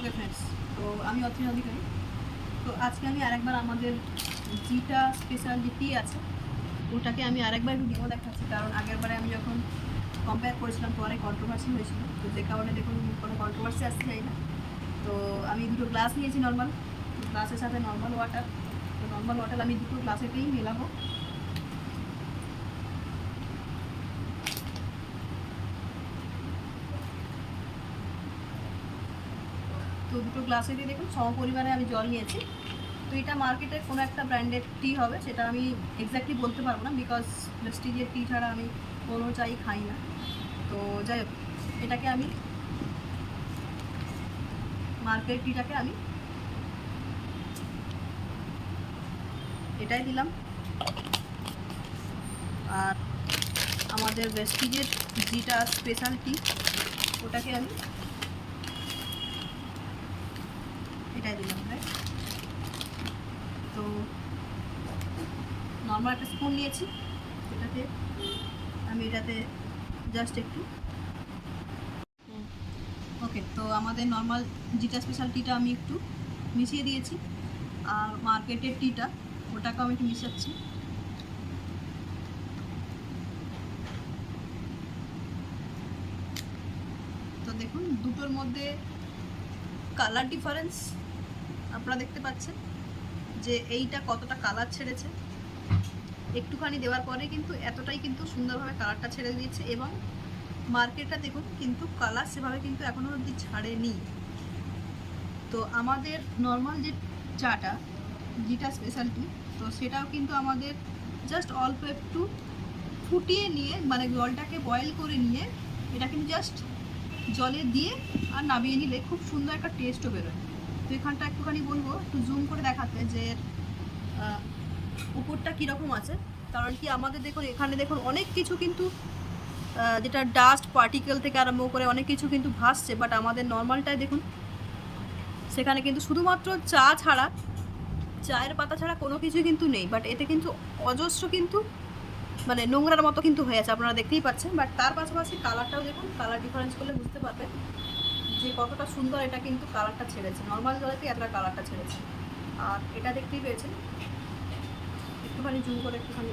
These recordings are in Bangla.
ওকে ফ্রেন্ডস, তো আমি অথিন অধিকারী। তো আজকে আমি আরেকবার আমাদের যেটা স্পেশাল যে টি আছে ওটাকে আমি আরেকবার একটু ডেমো দেখাচ্ছি, কারণ আগেরবারে আমি যখন কম্পেয়ার করেছিলাম তো অনেক কন্ট্রোভার্সি হয়েছিল, তো যে কারণে দেখুন কোনো কন্ট্রোভার্সি আসতে চাই না। তো আমি দুটো গ্লাস নিয়েছি নর্মাল, গ্লাসের সাথে নর্মাল ওয়াটার। তো নর্মাল ওয়াটার আমি দুটো গ্লাসেতেই মেলাবো। তো দুটো গ্লাসে দিয়ে দেখুন সম পরিমাণে আমি জল নিয়েছি। তো এটা মার্কেটের কোনো একটা ব্র্যান্ডেড টি হবে, সেটা আমি এক্স্যাক্টলি বলতে পারবো না, বিকজ প্রেস্টিজের টি ছাড়া আমি কোনো চাই খাই না। তো যাই হোক, এটাকে আমি মার্কেট টিটাকে আমি এটাই দিলাম, আর আমাদের প্রেস্টিজের যেটা স্পেশাল টি ওটাকে আমি এটাই দিলাম। রাইট, তো নর্মাল একটা স্পুন নিয়েছি, এটাতে আমি এটাতে জাস্ট একটু ওকে। তো আমাদের নর্মাল যেটা স্পেশাল টিটা আমি একটু মিশিয়ে দিয়েছি, আর মার্কেটের টিটা ওটাকেও আমি একটু মিশাচ্ছি। তো দেখুন দুটোর মধ্যে কালার ডিফারেন্স আপনারা দেখতে পাচ্ছেন যে এইটা কতটা কালার ছেড়েছে। একটুখানি দেওয়ার পরে কিন্তু এতটাই কিন্তু সুন্দরভাবে কালারটা ছেড়ে দিয়েছে, এবং মার্কেটটা দেখুন কিন্তু কালার সেভাবে কিন্তু এখনও অবধি ছাড়েনি। তো আমাদের নর্মাল যে চাটা যেটা স্পেশালটি, তো সেটাও কিন্তু আমাদের জাস্ট অল্প একটু ফুটিয়ে নিয়ে, মানে জলটাকে বয়েল করে নিয়ে এটা কিন্তু জাস্ট জলে দিয়ে আর নামিয়ে নিলে খুব সুন্দর একটা টেস্টও বেরোয়। তো এখানটা একটুখানি বলবো একটু জুম করে দেখাতে যে উপরটা কীরকম আছে, কারণ কি আমাদের দেখুন এখানে দেখুন অনেক কিছু কিন্তু যেটা ডাস্ট পার্টিকেল থেকে আরম্ভ করে অনেক কিছু কিন্তু ভাসছে, বাট আমাদের নর্মালটায় দেখুন সেখানে কিন্তু শুধুমাত্র চা ছাড়া, চায়ের পাতা ছাড়া কোনো কিছু কিন্তু নেই, বাট এতে কিন্তু অজস্র কিন্তু মানে নোংরার মতো কিন্তু হয়ে আছে, আপনারা দেখতেই পাচ্ছেন। বাট তার পাশাপাশি কালারটাও দেখুন, কালার ডিফারেন্স করলে বুঝতে পারবেন যে কতটা সুন্দর এটা কিন্তু কালারটা ছেড়েছে, নর্মাল জলেতে এতটা কালারটা ছেড়েছে। আর এটা দেখতেই পেয়েছেন, একটুখানি জুম করে একটুখানি,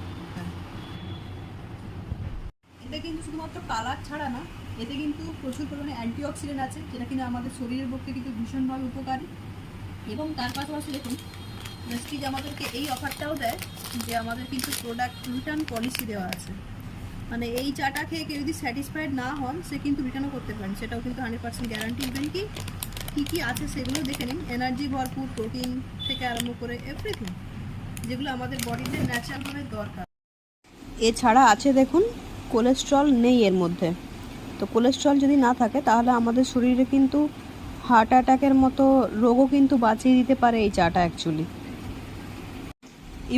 এতে কিন্তু শুধুমাত্র কালার ছাড়া না, এতে কিন্তু প্রচুর পরিমাণে অ্যান্টিঅক্সিডেন্ট আছে, যেটা কিনা আমাদের শরীরের পক্ষে কিন্তু ভীষণভাবে উপকারী। এবং তার পাশাপাশি দেখুন প্রেস্টিজ আমাদেরকে এই অফারটাও দেয় যে আমাদের কিন্তু প্রোডাক্ট রিটার্ন পলিসি দেওয়া আছে, মানে এই চাটা খেয়ে কেউ যদি স্যাটিসফাইড না হন সে কিন্তু রিটার্নও করতে পারেন, সেটাও কিন্তু 100% গ্যারান্টি। ইভেন কি কী কী আছে সেগুলো দেখে নিন, এনার্জি ভরপুর, প্রোটিন থেকে আরম্ভ করে এভরিথিং যেগুলো আমাদের বডিতে ন্যাচারালভাবে দরকার। এছাড়া আছে দেখুন কোলেস্ট্রল নেই এর মধ্যে। তো কোলেস্ট্রল যদি না থাকে তাহলে আমাদের শরীরে কিন্তু হার্ট অ্যাটাকের মতো রোগও কিন্তু বাঁচিয়ে দিতে পারে এই চাটা অ্যাকচুয়ালি।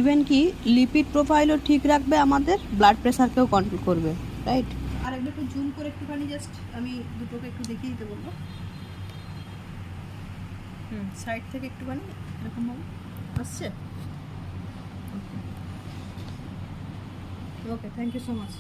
ইভেন কি লিপিড প্রোফাইলও ঠিক রাখবে, আমাদের ব্লাড প্রেশারকেও কন্ট্রোল করবে। রাইট, আর একটু জুম করে একটুখানি জাস্ট আমি দুটোকে একটু দেখিয়ে দিতে বলবো। সাইড থেকে একটুখানি এরকমভাবে আসছে। ওকে, থ্যাংক ইউ সো মাচ।